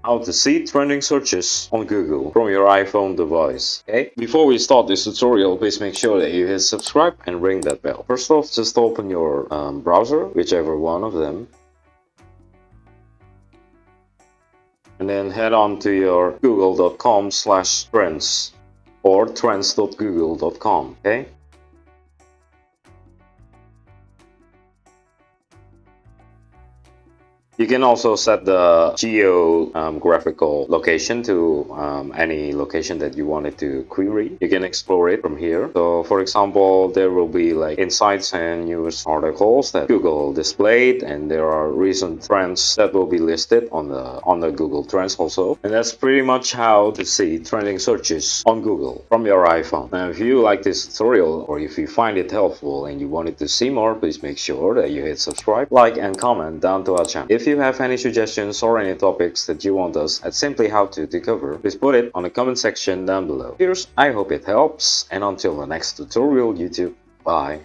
how to see trending searches on Google from your iPhone device. Okay, before we start this tutorial, please make sure that you hit subscribe and ring that bell. First off, just open your browser, whichever one of them, and then head on to your google.com/trends or trends.google.com. Okay. You can also set the geographical location to any location that you wanted to query. You can explore it from here. So for example, there will be like insights and news articles that Google displayed, and there are recent trends that will be listed on the Google Trends also. And that's pretty much how to see trending searches on Google from your iPhone. Now, if you like this tutorial or if you find it helpful and you wanted to see more, please make sure that you hit subscribe, like, and comment down to our channel. If you have any suggestions or any topics that you want us at Simply How to cover, please put it on the comment section down below. Cheers, I hope it helps, and until the next tutorial, YouTube, bye.